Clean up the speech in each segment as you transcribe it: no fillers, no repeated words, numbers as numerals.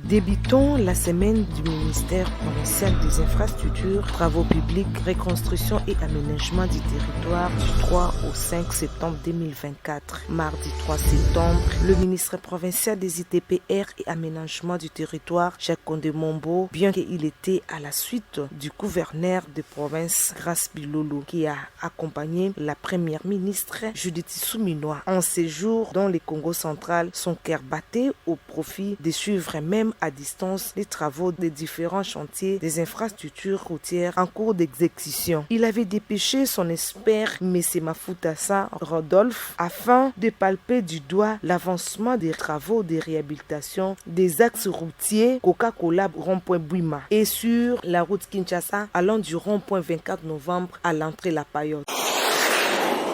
Débutons la semaine du ministère provincial des infrastructures, travaux publics, reconstruction et aménagement du territoire du 3 au 5 septembre 2024. Mardi 3 septembre, le ministre provincial des ITPR et aménagement du territoire, Jacques Kondé-Mombo, bien qu'il était à la suite du gouverneur de province Grace Bilolo, qui a accompagné la première ministre Judith Souminois en séjour dans le Congo central, son cœur battait au profit de suivre même à distance les travaux des différents chantiers des infrastructures routières en cours d'exécution. Il avait dépêché son expert M. Mafutassa Rodolphe afin de palper du doigt l'avancement des travaux de réhabilitation des axes routiers Coca-Cola rond-point Bouima et sur la route Kinshasa allant du rond-point 24 novembre à l'entrée La Payotte.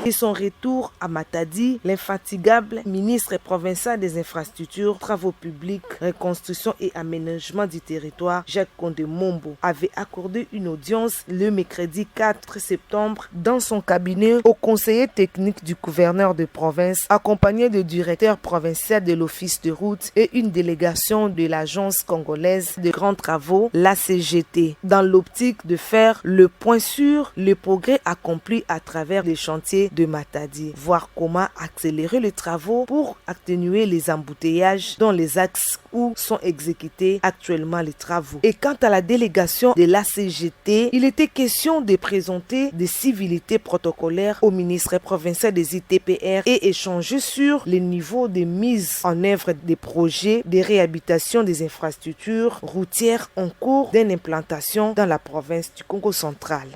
Et son retour à Matadi, l'infatigable ministre provincial des infrastructures, travaux publics, reconstruction et aménagement du territoire, Jacques Kondé-Mombo, avait accordé une audience le mercredi 4 septembre dans son cabinet au conseiller technique du gouverneur de province, accompagné du directeur provincial de l'office de route et une délégation de l'agence congolaise de grands travaux, la CGT, dans l'optique de faire le point sur le progrès accompli à travers les chantiers de Matadi, voir comment accélérer les travaux pour atténuer les embouteillages dans les axes où sont exécutés actuellement les travaux. Et quant à la délégation de la CGT, il était question de présenter des civilités protocolaires au ministre provincial des ITPR et échanger sur les niveaux de mise en œuvre des projets de réhabilitation des infrastructures routières en cours d'implantation dans la province du Congo central.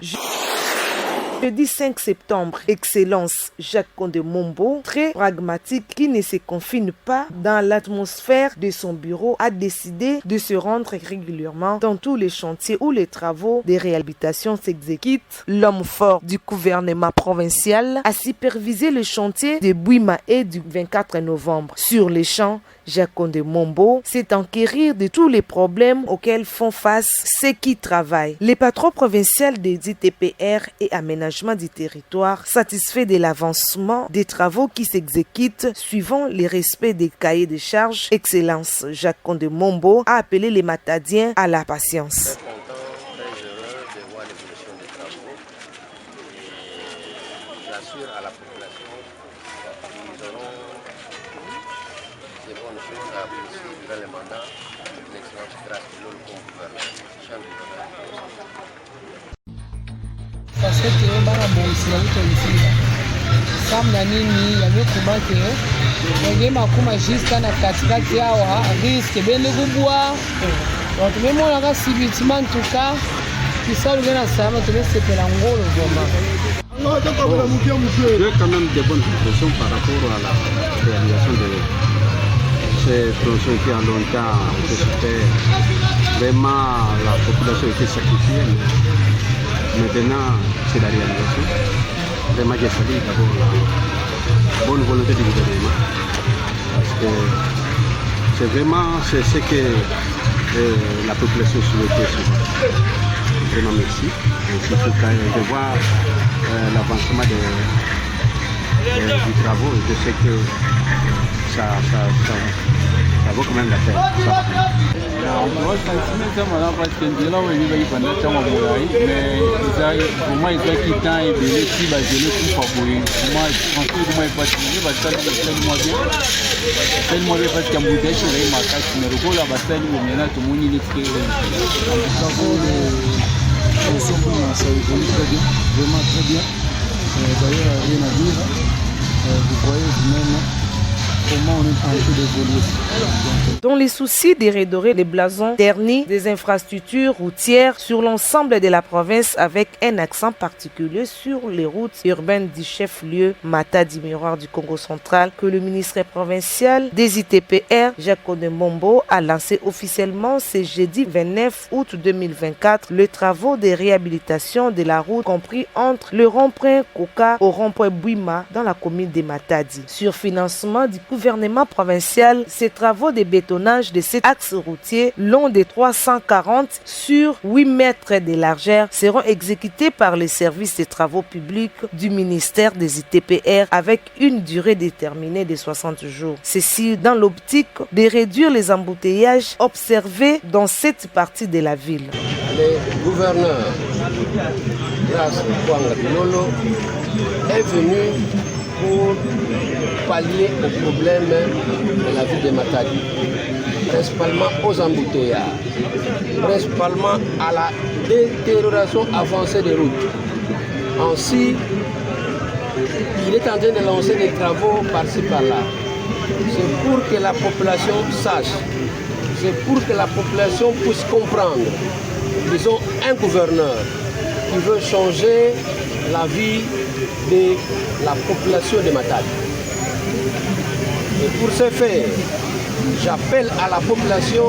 Jeudi 5 septembre, Excellence Jacques Kondé-Mombo, très pragmatique, qui ne se confine pas dans l'atmosphère de son bureau, a décidé de se rendre régulièrement dans tous les chantiers où les travaux de réhabilitation s'exécutent. L'homme fort du gouvernement provincial a supervisé le chantier de Bouima et du 24 novembre. Sur les champs, Jacques Kondé-Mombo s'est enquérir de tous les problèmes auxquels font face ceux qui travaillent. Le patron provincial des ITPR et aménagement du territoire, satisfait de l'avancement des travaux qui s'exécutent suivant le respect des cahiers de charges, Excellence Jacques Kondé-Mombo a appelé les Matadiens à la patience. J'assure à la population qu'ils auront des bonnes choses à apprécier durant le mandat de l'excellence Grace Bilolo comme gouverneur, chef gouverneur. Parce que bana bongisila kutoifika samna nini yamekubake wenge makuma jista na katikati yawa riske bende kubwa watu memona ka sibitima ntuka kisalu gena sama tumesepela ngolo goma. J'ai quand même des bonnes impressions par rapport à la réalisation de ces projets qui a longtemps été fait. Vraiment, la population était sacrifiée. Maintenant, c'est la réalisation. Vraiment, j'ai salué d'abord la bonne volonté du gouvernement. Parce que c'est vraiment ce que la population souhaitait souvent. Vraiment, merci. Merci pour de voir l'avancement du travaux. Je sais que ça vaut quand même la peine. Ça évolue très bien, vraiment très bien. D'ailleurs, rien à dire. Vous voyez vous-même comment on est en train d'évoluer. Dans les soucis de redorer les blasons ternis des infrastructures routières sur l'ensemble de la province avec un accent particulier sur les routes urbaines du chef-lieu Matadi, miroir du Congo central, que le ministre provincial des ITPR, Jacques Kondé-Mombo, a lancé officiellement ce jeudi 29 août 2024 les travaux de réhabilitation de la route compris entre le rond-point Coca au rond-point Bouima dans la commune de Matadi. Sur financement du gouvernement gouvernement provincial, ces travaux de bétonnage de cet axe routier long de 340 sur 8 mètres de largeur seront exécutés par les services des travaux publics du ministère des ITPR avec une durée déterminée de 60 jours. Ceci dans l'optique de réduire les embouteillages observés dans cette partie de la ville. Le gouverneur, grâce à Kwanga Bilolo, est venu pour pallier aux problèmes de la ville de Matadi, principalement aux embouteillages, principalement à la détérioration avancée des routes. Ainsi, il est en train de lancer des travaux par-ci par-là. C'est pour que la population sache, c'est pour que la population puisse comprendre qu'ils ont un gouverneur qui veut changer la vie de la population de Matadi. Et pour ce faire, j'appelle à la population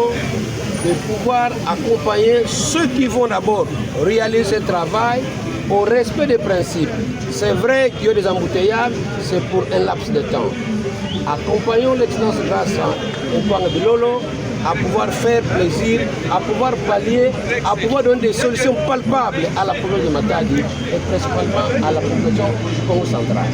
de pouvoir accompagner ceux qui vont d'abord réaliser ce travail au respect des principes. C'est vrai qu'il y a des embouteillages, c'est pour un laps de temps. Accompagnons l'excellence grâce au Kwanga Bilolo à pouvoir faire plaisir, à pouvoir pallier, à pouvoir donner des solutions palpables à la population de Matadi et principalement à la population du Congo central.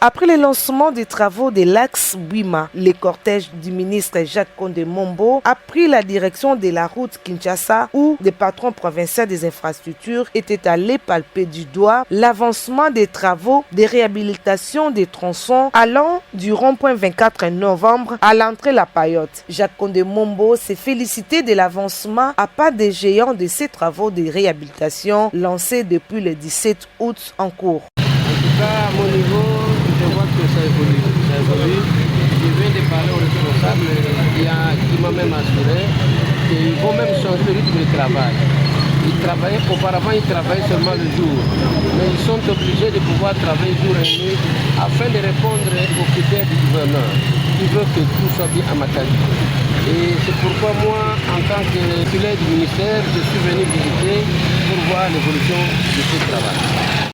Après le lancement des travaux de l'axe Bwima, le cortège du ministre Jacques Kondé-Mombo a pris la direction de la route Kinshasa où des patrons provinciaux des infrastructures étaient allés palper du doigt l'avancement des travaux de réhabilitation des tronçons allant du rond-point 24 novembre à l'entrée La Payotte. Jacques Kondé-Mombo s'est félicité de l'avancement à pas de géant de ces travaux de réhabilitation lancés depuis le 17 août en cours. En tout cas, à mon niveau, je vois que ça évolue. Je viens de parler aux responsables qui m'a même assuré qu'ils vont même changer le rythme de travail. Auparavant, ils travaillaient seulement le jour, mais ils sont obligés de pouvoir travailler jour et nuit afin de répondre aux critères du gouverneur qui veut que tout soit bien à Matadi. Et c'est pourquoi moi, en tant que titulaire du ministère, je suis venu visiter pour voir l'évolution de ce travail.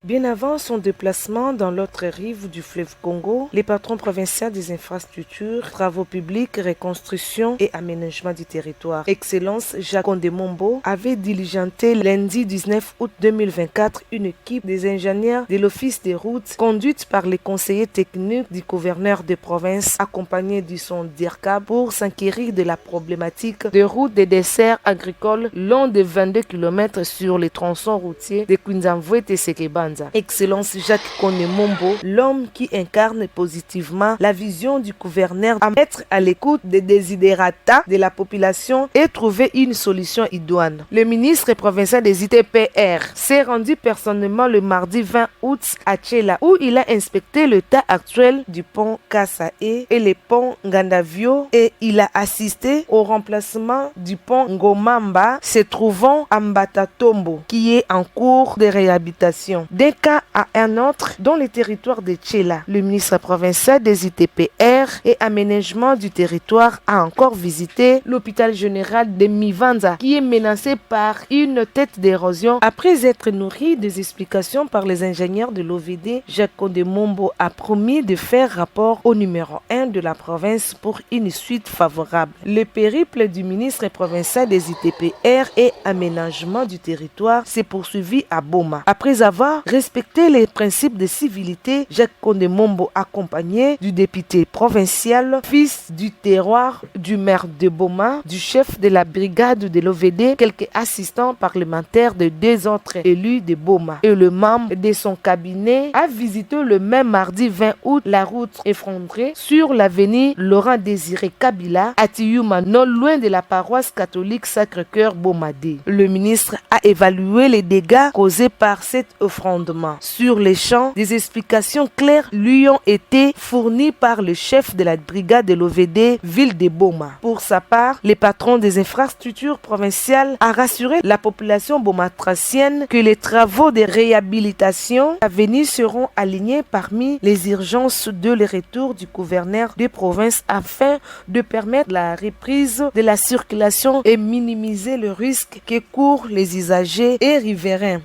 Bien avant son déplacement dans l'autre rive du fleuve Congo, les patrons provinciaux des infrastructures, travaux publics, reconstruction et aménagement du territoire, Excellence Jacques Kondé-Mombo, avait diligenté lundi 19 août 2024 une équipe des ingénieurs de l'Office des routes conduite par les conseillers techniques du gouverneur de province accompagné du son DIRCA pour s'inquérir de la problématique des routes des desserts agricoles long de 22 km sur les tronçons routiers de Kwinzamvouet et Sekebanza. Excellence Jacques Kondé-Mombo, l'homme qui incarne positivement la vision du gouverneur à mettre à l'écoute des desiderata de la population et trouver une solution idoine. Le ministre provincial des ITPR s'est rendu personnellement le mardi 20 août à Tchela où il a inspecté l'état actuel du pont Kassae et le pont Ngandavio et il a assisté au remplacement du pont Ngomamba se trouvant à Mbatatombo qui est en cours de réhabilitation. D'un cas à un autre, dans le territoire de Tchela, le ministre provincial des ITPR et aménagement du territoire a encore visité l'hôpital général de Mivanza qui est menacé par une tête d'érosion. Après être nourri des explications par les ingénieurs de l'OVD, Jacques Kondé-Mombo a promis de faire rapport au numéro 1 de la province pour une suite favorable. Le périple du ministre provincial des ITPR et aménagement du territoire s'est poursuivi à Boma. Après avoir respecté les principes de civilité, Jacques Kondé-Mombo accompagné du député provincial, fils du terroir, du maire de Boma, du chef de la brigade de l'OVD, quelques assistants parlementaires de 2 autres élus de Boma et le membre de son cabinet a visité le même mardi 20 août la route effondrée sur l'avenue Laurent Désiré Kabila à Tiyuma, non loin de la paroisse catholique Sacré-Cœur Bomadé. Le ministre a évalué les dégâts causés par cet effondrement. Sur les champs, des explications claires lui ont été fournies par le chef de la brigade de l'OVD, ville de Boma. Pour sa part, le patron des infrastructures provinciales a rassuré la population bomatracienne que les travaux de réhabilitation à venir seront alignés parmi les urgences de le retour du gouverneur de province afin de permettre la reprise de la circulation et minimiser le risque que courent les usagers et riverains.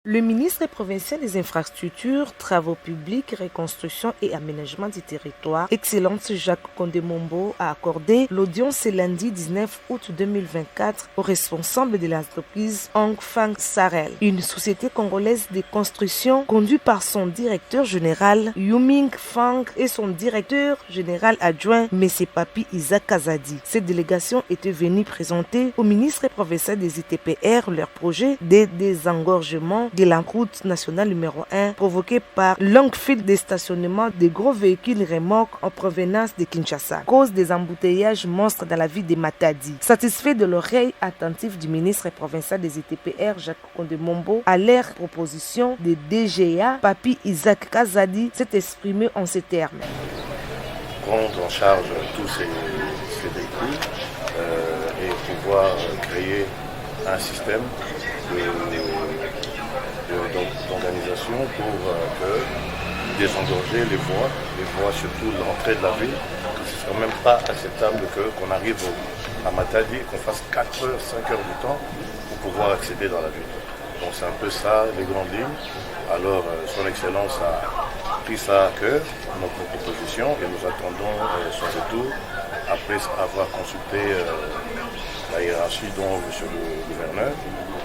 Le ministre provincial des Infrastructures, Travaux publics, Reconstruction et Aménagement du territoire, Excellence Jacques Kondemombo, a accordé l'audience ce lundi 19 août 2024 aux responsables de l'entreprise Hong Fang Sarel, une société congolaise de construction conduite par son directeur général Yuming Fang et son directeur général adjoint M. Papi Isaac Kazadi. Cette délégation était venue présenter au ministre provincial des ITPR leur projet de désengorgement de la route nationale numéro 1 provoquée par longue file de stationnement de gros véhicules remorques en provenance de Kinshasa, cause des embouteillages monstres dans la ville de Matadi. Satisfait de l'oreille attentive du ministre provincial des ITPR Jacques Kondemombo à leur proposition de DGA, Papi Isaac Kazadi s'est exprimé en ces termes. Prendre en charge tous ces véhicules et pouvoir créer un système d'organisation pour désengorger les voies surtout l'entrée de la ville. Ce ne serait même pas acceptable qu'on arrive à Matadi et qu'on fasse 4 heures, 5 heures du temps pour pouvoir accéder dans la ville. Donc c'est un peu ça, les grandes lignes. Alors son Excellence a pris ça à cœur, notre proposition, et nous attendons son retour après avoir consulté la hiérarchie dont M. le gouverneur.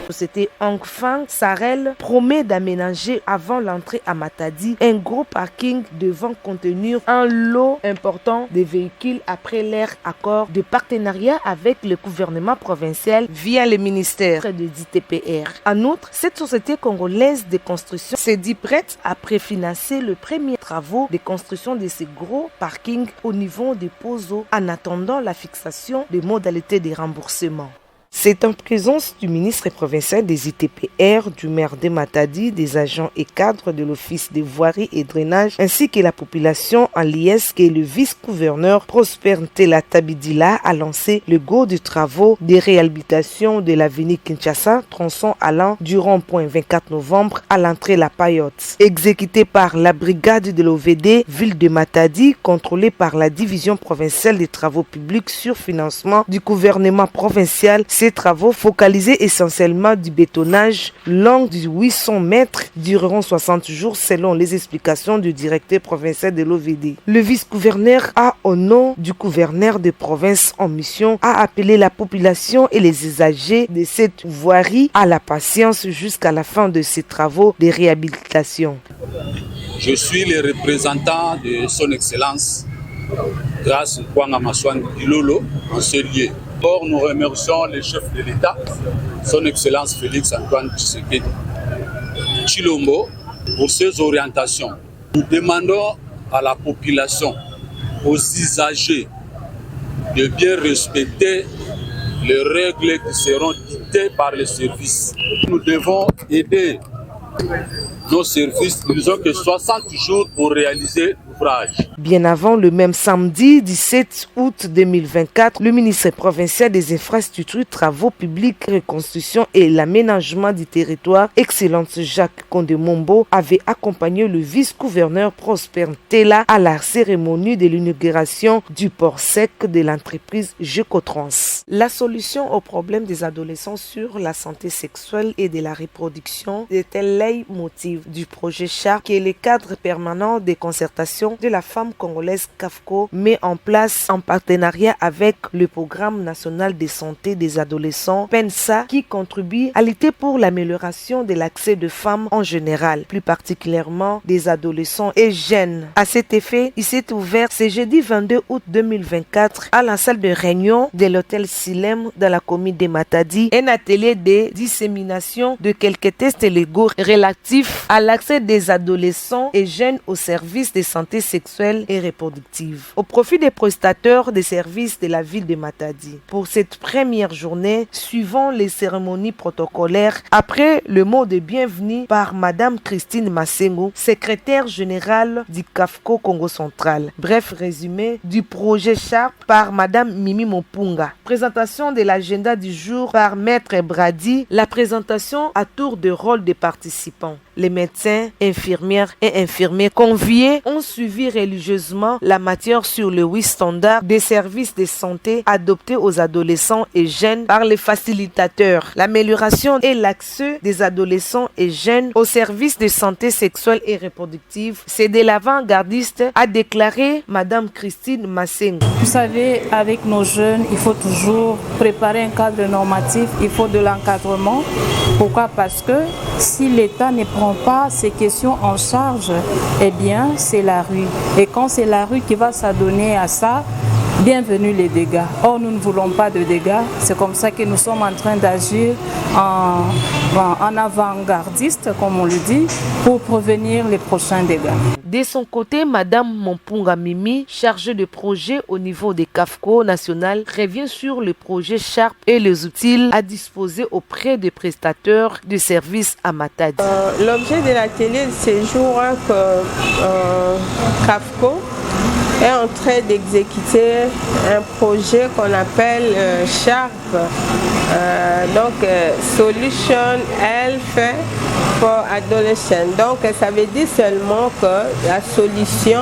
C'était Hong Fang Sarel promet d'aménager avant l'entrée à Matadi un gros parking devant contenir un lot important de véhicules après leur accord de partenariat avec le gouvernement provincial via le ministère de l'ITPR. En outre, cette société congolaise de construction s'est dit prête à préfinancer le premier travaux de construction de ces gros parkings au niveau des POSO en attendant la fixation des modalités de remboursement. C'est en présence du ministre provincial des ITPR, du maire de Matadi, des agents et cadres de l'Office des voiries et drainage, ainsi que la population en liesse que le vice-gouverneur Prosper Ntela Tabidila a lancé le go de travaux de réhabilitation de l'avenue Kinshasa, tronçon allant du rond-point 24 novembre à l'entrée La Payotte. Exécuté par la brigade de l'OVD, ville de Matadi, contrôlée par la division provinciale des travaux publics sur financement du gouvernement provincial. Ces travaux, focalisés essentiellement du bétonnage long de 800 mètres, dureront 60 jours selon les explications du directeur provincial de l'OVD. Le vice-gouverneur a, au nom du gouverneur de province en mission, a appelé la population et les usagers de cette voirie à la patience jusqu'à la fin de ces travaux de réhabilitation. Je suis le représentant de son Excellence, grâce Kwanga Maswan Ilolo, en ce lieu. Or, nous remercions le chef de l'État, son Excellence Félix Antoine Tshisekedi Tshilombo, pour ses orientations. Nous demandons à la population, aux usagers, de bien respecter les règles qui seront dictées par les services. Nous devons aider nos services, ils n'ont que 60 jours pour réaliser l'ouvrage. Bien avant le même samedi 17 août 2024, le ministre provincial des Infrastructures, Travaux publics, Reconstruction et l'Aménagement du territoire, Excellence Jacques Kondemombo, avait accompagné le vice-gouverneur Prosper Ntela à la cérémonie de l'inauguration du port sec de l'entreprise Gecotrans. La solution au problème des adolescents sur la santé sexuelle et de la reproduction était le leitmotiv du projet CHAR, qui est le cadre permanent des concertations de la femme congolaise CAFCO, met en place en partenariat avec le Programme national de santé des adolescents PENSA, qui contribue à lutter pour l'amélioration de l'accès des femmes en général, plus particulièrement des adolescents et jeunes. À cet effet, il s'est ouvert ce jeudi 22 août 2024 à la salle de réunion de l'hôtel Silem dans la commune de Matadi un atelier de dissémination de quelques tests légaux relatifs à l'accès des adolescents et jeunes aux services de santé sexuelle et reproductive, au profit des prestateurs des services de la ville de Matadi. Pour cette première journée, suivant les cérémonies protocolaires, après le mot de bienvenue par Madame Christine Massengo, secrétaire générale du CAFCO Congo Central. Bref résumé du projet CHAR par Madame Mimi Mopunga. Présentation de l'agenda du jour par Maître Brady. La présentation à tour de rôle des participants. Les médecins, infirmières et infirmiers conviés ont suivi religieusement la matière sur le 8 standards des services de santé adoptés aux adolescents et jeunes par les facilitateurs. L'amélioration et l'accès des adolescents et jeunes aux services de santé sexuelle et reproductive, c'est de l'avant-gardiste, a déclaré Madame Christine Masseng. Vous savez, avec nos jeunes, il faut toujours préparer un cadre normatif, il faut de l'encadrement. Pourquoi? Parce que si l'État ne prend pas ces questions en charge, eh bien, c'est la rue. Et quand c'est la rue qui va s'adonner à ça, bienvenue les dégâts. Or, nous ne voulons pas de dégâts. C'est comme ça que nous sommes en train d'agir en avant-gardiste, comme on le dit, pour prévenir les prochains dégâts. De son côté, Madame Mompunga Mimi, chargée de projet au niveau des CAFCO national, revient sur le projet Sharp et les outils à disposer auprès des prestataires de services à Matadi. L'objet de l'atelier de séjour que CAFCO est en train d'exécuter un projet qu'on appelle Sharp, Solution Health for Adolescents. Donc ça veut dire seulement que la solution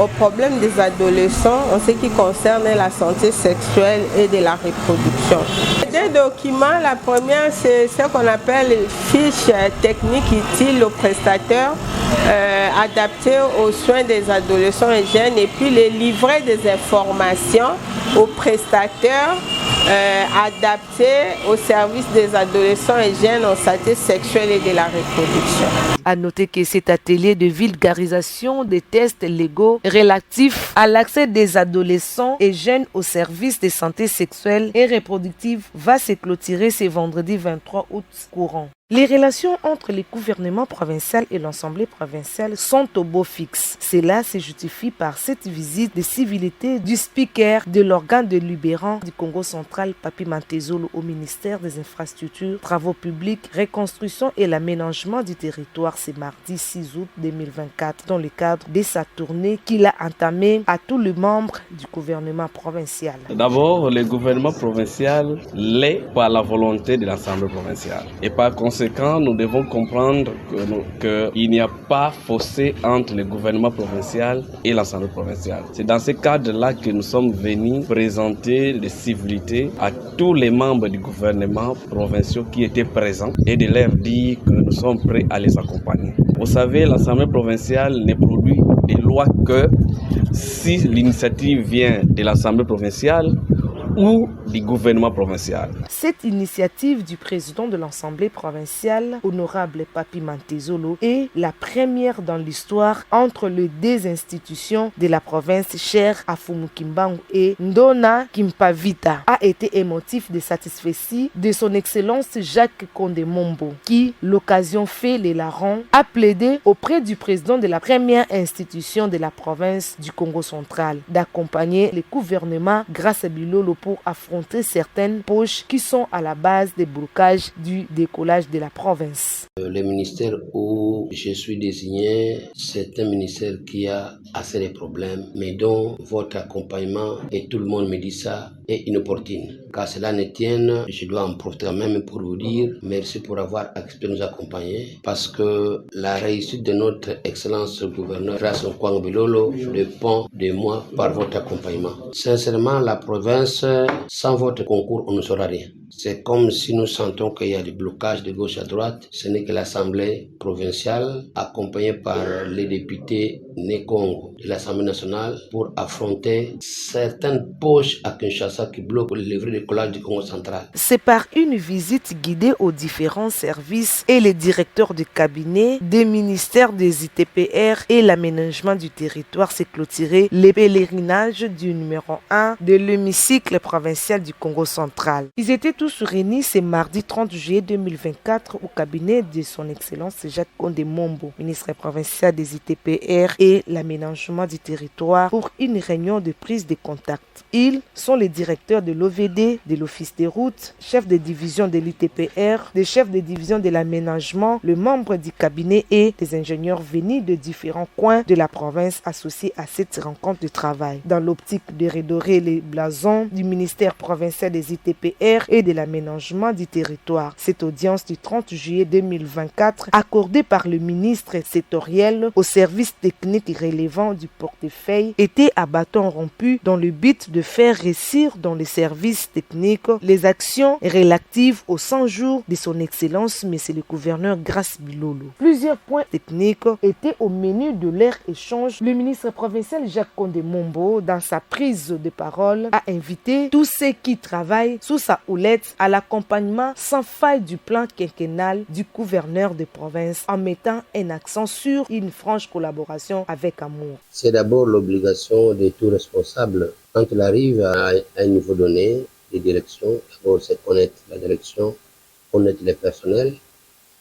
aux problèmes des adolescents en ce qui concerne la santé sexuelle et de la reproduction. Des documents, la première c'est ce qu'on appelle fiche technique utile aux prestataires adaptés aux soins des adolescents et jeunes, et puis les livrets des informations aux prestataires adaptés aux services des adolescents et jeunes en santé sexuelle et de la reproduction. À noter que cet atelier de vulgarisation des tests légaux relatifs à l'accès des adolescents et jeunes aux services de santé sexuelle et reproductive va se clôturer ce vendredi 23 août courant. Les relations entre les gouvernements provinciaux et l'Assemblée provinciale sont au beau fixe. Cela se justifie par cette visite de civilité du speaker de l'organe délibérant du Congo central, Papi Mantezolo, au ministère des Infrastructures, Travaux publics, Reconstruction et l'Aménagement du territoire ce mardi 6 août 2024 dans le cadre de sa tournée qu'il a entamée à tous les membres du gouvernement provincial. D'abord, le gouvernement provincial l'est par la volonté de l'Assemblée provinciale et par conséquent, nous devons comprendre qu'il n'y a pas fossé entre le gouvernement provincial et l'Assemblée provinciale. C'est dans ce cadre-là que nous sommes venus présenter des civilités à tous les membres du gouvernement provincial qui étaient présents et de leur dire que nous sommes prêts à les accompagner. Vous savez, l'Assemblée provinciale ne produit des lois que si l'initiative vient de l'Assemblée provinciale ou du gouvernement provincial. Cette initiative du président de l'Assemblée provinciale, honorable Papi Mantezolo, est la première dans l'histoire entre les deux institutions de la province, chère à Fumukimbangu et Ndona Kimpavita, a été émotif de satisfaction de son Excellence Jacques Kondé-Mombo, qui, l'occasion fait les larrons, a plaidé auprès du président de la première institution de la province du Congo central d'accompagner le gouvernement grâce à Bilolo pour affronter certaines poches qui sont à la base des blocages du décollage de la province. Le ministère où je suis désigné, c'est un ministère qui a assez de problèmes, mais dont votre accompagnement, et tout le monde me dit ça, est inopportune. Car cela ne tienne, je dois en profiter quand même pour vous dire merci pour avoir accepté de nous accompagner, parce que la réussite de notre excellence gouverneur, grâce au Kwang Bilolo, dépend de moi par votre accompagnement. Sincèrement, la province, sans votre concours, on ne saura rien. C'est comme si nous sentons qu'il y a des blocages de gauche à droite. Ce n'est que l'Assemblée provinciale, accompagnée par les députés Né-Congo de l'Assemblée nationale, pour affronter certaines poches à Kinshasa qui bloquent le livret de collage du Congo central. C'est par une visite guidée aux différents services et les directeurs de cabinet des ministères des ITPR et l'aménagement du territoire s'est clôturé les pèlerinages du numéro 1 de l'hémicycle provincial du Congo central. Ils étaient tous réunis ce mardi 30 juillet 2024 au cabinet de son Excellence Jacques Kondé-Mombo, ministre provincial des ITPR et l'aménagement du territoire, pour une réunion de prise de contact. Ils sont les directeurs de l'OVD, de l'Office des routes, chefs de division de l'ITPR, des chefs de division de l'aménagement, le membre du cabinet et des ingénieurs venus de différents coins de la province associés à cette rencontre de travail. Dans l'optique de redorer les blasons du ministère provincial des ITPR et de de l'aménagement du territoire. Cette audience du 30 juillet 2024, accordée par le ministre sectoriel aux services techniques relevant du portefeuille, était à bâton rompu dans le but de faire réussir dans les services techniques les actions relatives aux 100 jours de son Excellence, Monsieur le gouverneur Grace Bilolo. Plusieurs points techniques étaient au menu de leur échange. Le ministre provincial Jacques Kondé-Mombo, dans sa prise de parole, a invité tous ceux qui travaillent sous sa houlette à l'accompagnement sans faille du plan quinquennal du gouverneur de province, en mettant un accent sur une franche collaboration avec amour. C'est d'abord l'obligation de tout responsable quand il arrive à un niveau donné de direction. D'abord, c'est connaître la direction, connaître les personnels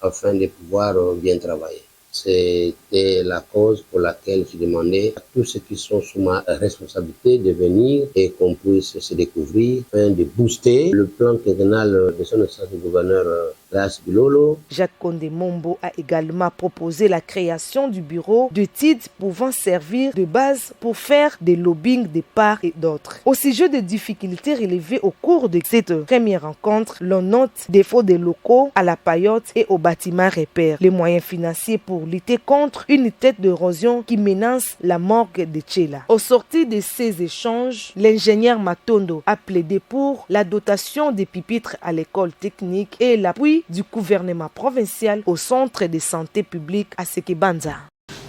afin de pouvoir bien travailler. C'était la cause pour laquelle j'ai demandé à tous ceux qui sont sous ma responsabilité de venir et qu'on puisse se découvrir afin de booster le plan quinquennal de son excellence du gouverneur Grace Bilolo. Jacques Kondé-Mombo a également proposé la création du bureau de titres pouvant servir de base pour faire des lobbying de part et d'autre. Au sujet des difficultés relevées au cours de cette première rencontre, l'on note défaut des locaux à la paillote et aux bâtiments repères, les moyens financiers pour lutter contre une tête d'érosion qui menace la morgue de Tchela. Au sortir de ces échanges, l'ingénieur Matondo a plaidé pour la dotation des pupitres à l'école technique et l'appui du gouvernement provincial au centre de santé publique à Sekebanza.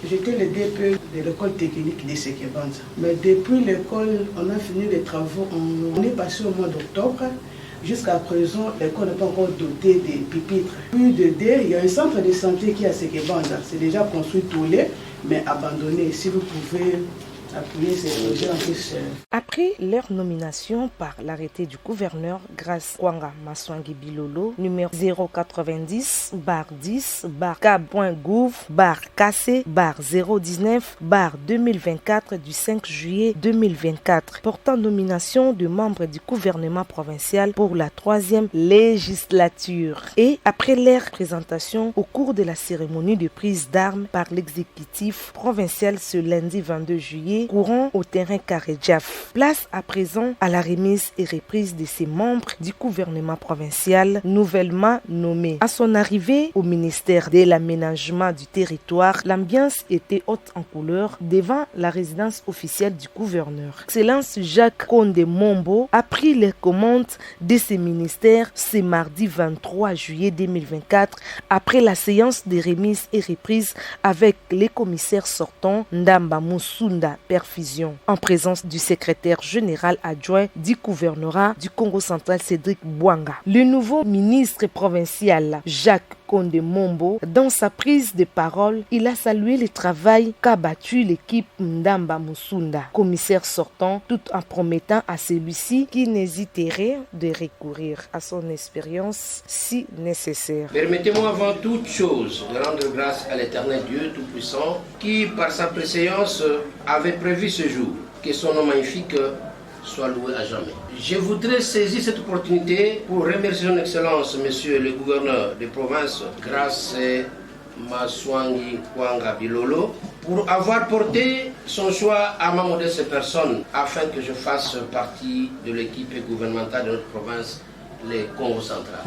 J'étais le DPE de l'école technique de Sekebanza. Mais depuis l'école, on a fini les travaux. On est passé au mois d'octobre. Jusqu'à présent, l'école n'est pas encore dotée de pupitres. Plus de D, il y a un centre de santé qui est à Sekebanza. C'est déjà construit tout mais abandonné. Si vous pouvez appuyer ces projets en plus. Après leur nomination par l'arrêté du gouverneur Grace Kwanga Maswangi Bilolo, numéro 090-10-Cap.gouv-KC-019-2024 du 5 juillet 2024, portant nomination de membres du gouvernement provincial pour la 3e législature. Et après leur présentation au cours de la cérémonie de prise d'armes par l'exécutif provincial ce lundi 22 juillet, courant au terrain Karedjaf. Place à présent à la remise et reprise de ces membres du gouvernement provincial nouvellement nommés. À son arrivée au ministère de l'aménagement du territoire, l'ambiance était haute en couleur devant la résidence officielle du gouverneur. Excellence Jacques Kondé-Mombo a pris les commandes de ce ministère ce mardi 23 juillet 2024 après la séance de remise et reprise avec les commissaires sortants Ndamba Musunda Perfusion, en présence du secrétaire général adjoint du gouvernorat du Congo central Cédric Bouanga. Le nouveau ministre provincial Jacques Kondé-Mombo, dans sa prise de parole, il a salué le travail qu'a battu l'équipe Ndamba Musunda, commissaire sortant, tout en promettant à celui-ci qu'il n'hésiterait de recourir à son expérience si nécessaire. Permettez-moi avant toute chose de rendre grâce à l'Éternel Dieu Tout-Puissant qui, par sa préséance, avait prévu ce jour. Que son nom magnifique soit loué à jamais. Je voudrais saisir cette opportunité pour remercier son Excellence, Monsieur le gouverneur de province, Grace Maswangi Kwanga Bilolo, pour avoir porté son choix à ma modeste personne afin que je fasse partie de l'équipe gouvernementale de notre province, le Congo central.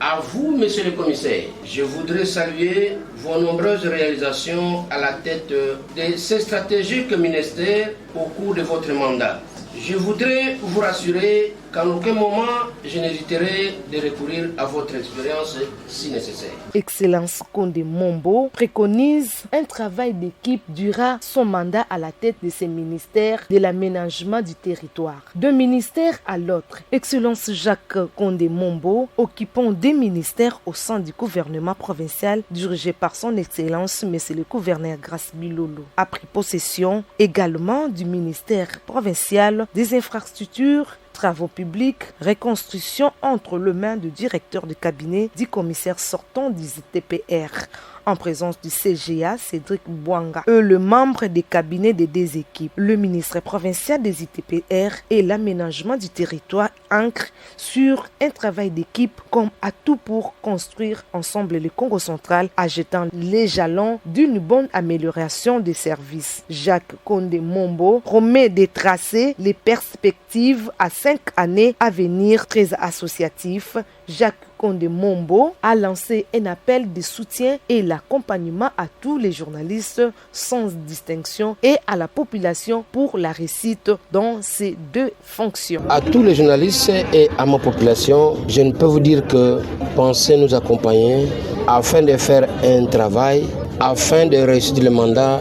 À vous, Monsieur le commissaire, je voudrais saluer vos nombreuses réalisations à la tête de ces stratégiques ministères au cours de votre mandat. Je voudrais vous rassurer qu'en aucun moment, je n'hésiterai de recourir à votre expérience si nécessaire. Excellence Kondé-Mombo préconise un travail d'équipe durant son mandat à la tête de ces ministères de l'aménagement du territoire. D'un ministère à l'autre, Excellence Jacques Kondé-Mombo, occupant des ministères au sein du gouvernement provincial dirigé par son Excellence Monsieur le gouverneur Grace Bilolo, a pris possession également du ministère provincial des infrastructures, travaux publics, reconstruction entre les mains du directeur de cabinet du commissaire sortant du TPR. en présence du CGA, Cédric Bouanga, le membre des cabinets des deux équipes. Le ministre provincial des ITPR et l'aménagement du territoire ancre sur un travail d'équipe comme atout pour construire ensemble le Congo central, ajoutant les jalons d'une bonne amélioration des services. Jacques Konde Mombo promet de tracer les perspectives à 5 années à venir très associatifs. Jacques Konde Mombo a lancé un appel de soutien et l'accompagnement à tous les journalistes sans distinction et à la population pour la réussite dans ces deux fonctions. À tous les journalistes et à ma population, je ne peux vous dire que pensez nous accompagner afin de faire un travail, afin de réussir le mandat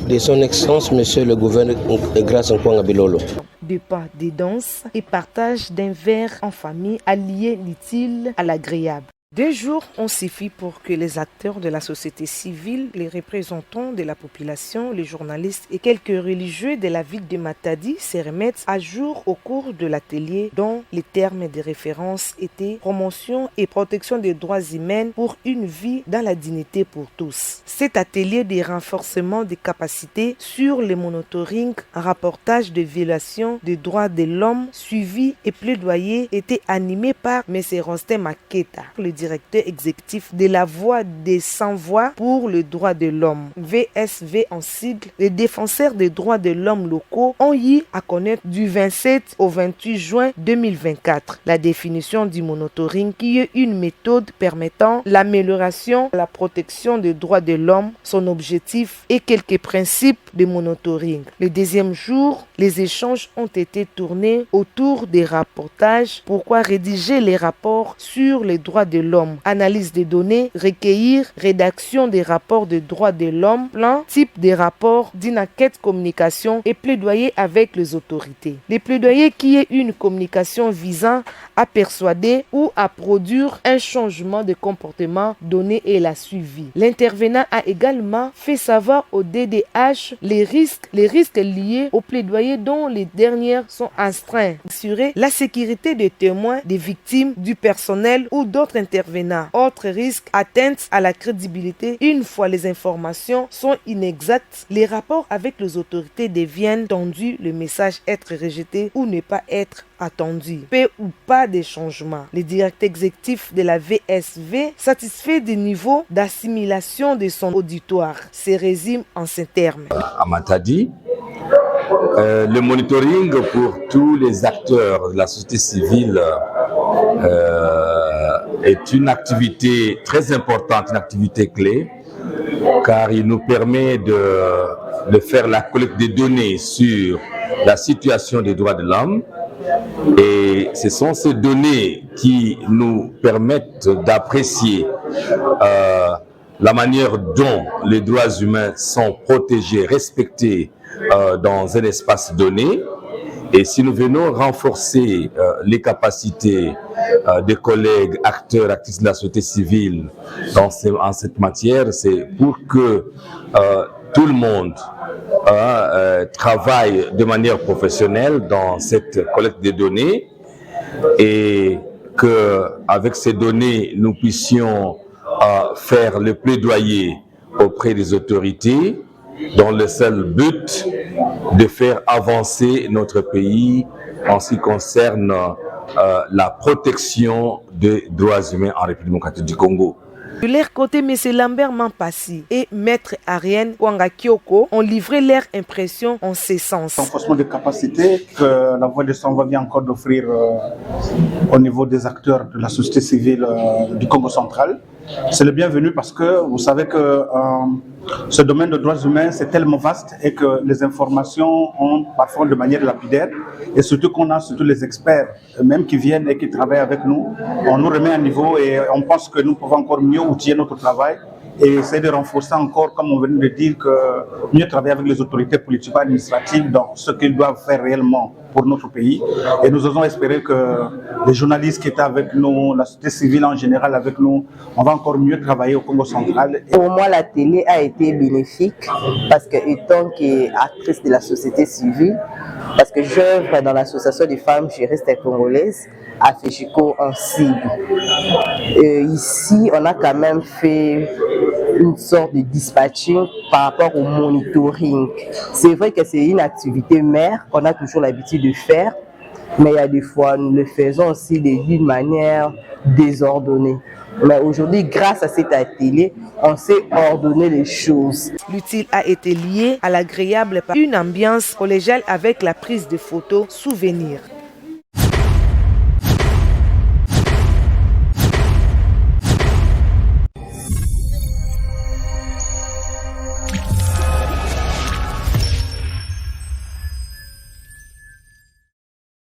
de son Excellence, Monsieur le Gouverneur Grace Nkwanga Bilolo. De pas, des danses et partage d'un verre en famille allié l'utile à l'agréable. 2 jours ont suffi pour que les acteurs de la société civile, les représentants de la population, les journalistes et quelques religieux de la ville de Matadi se remettent à jour au cours de l'atelier dont les termes de référence étaient promotion et protection des droits humains pour une vie dans la dignité pour tous. Cet atelier de renforcement des capacités sur le monitoring, rapportage de violations des droits de l'homme, suivi et plaidoyer était animé par M. Rostem Maketa, le directeur exécutif de la Voix des sans-voix pour le droit de l'homme. VSV en sigle, les défenseurs des droits de l'homme locaux ont eu à connaître du 27 au 28 juin 2024 la définition du monitoring qui est une méthode permettant l'amélioration, la protection des droits de l'homme, son objectif et quelques principes de monitoring. Le deuxième jour, les échanges ont été tournés autour des rapportages. Pourquoi rédiger les rapports sur les droits de l'homme, analyse des données, recueillir, rédaction des rapports de droits de l'homme, plan, type des rapports d'une enquête, communication et plaidoyer avec les autorités. Les plaidoyers qui est une communication visant à persuader ou à produire un changement de comportement donné et la suivi. L'intervenant a également fait savoir au DDH les risques liés au plaidoyer dont les dernières sont astreints. Assurer la sécurité des témoins, des victimes, du personnel ou d'autres intervenants. Autre risque, atteinte à la crédibilité. Une fois les informations sont inexactes, les rapports avec les autorités deviennent tendus, le message être rejeté ou ne pas être attendu. Peu ou pas de changement. Le directeur exécutif de la VSV, satisfait du niveau d'assimilation de son auditoire, se résume en ces termes. À Matadi, le monitoring pour tous les acteurs de la société civile est une activité très importante, une activité clé, car il nous permet de faire la collecte des données sur la situation des droits de l'homme. Et ce sont ces données qui nous permettent d'apprécier la manière dont les droits humains sont protégés, respectés dans un espace donné. Et si nous venons renforcer les capacités des collègues, acteurs, actrices de la société civile en cette matière, c'est pour que tout le monde travaille de manière professionnelle dans cette collecte de données et qu'avec ces données, nous puissions faire le plaidoyer auprès des autorités dans le seul but de faire avancer notre pays en ce qui concerne la protection des droits humains en République démocratique du Congo. De leur côté, M. Lambert Mampassi et Maître Ariane Kwanga Kyoko ont livré leur impression en ce sens. Renforcement de capacité que la Voix des sans-voix vient encore d'offrir au niveau des acteurs de la société civile du Congo central. C'est le bienvenu parce que vous savez que ce domaine de droits humains c'est tellement vaste et que les informations ont parfois de manière lapidaire et surtout qu'on a surtout les experts même qui viennent et qui travaillent avec nous. On nous remet à niveau et on pense que nous pouvons encore mieux outiller notre travail et essayer de renforcer encore, comme on venait de dire, que mieux travailler avec les autorités politiques et administratives dans ce qu'ils doivent faire réellement pour notre pays. Et nous osons espérer que les journalistes qui étaient avec nous, la société civile en général avec nous, on va encore mieux travailler au Congo central. Pour moi, la télé a été bénéfique parce que, étant qu'actrice de la société civile, parce que j'œuvre dans l'association des femmes juristes congolaises, à Féchico en cible. Ici, on a quand même fait une sorte de dispatching par rapport au monitoring. C'est vrai que c'est une activité mère qu'on a toujours l'habitude de faire, mais il y a des fois, nous le faisons aussi d'une manière désordonnée. Mais aujourd'hui, grâce à cet atelier, on sait ordonner les choses. L'utile a été lié à l'agréable par une ambiance collégiale avec la prise de photos souvenirs.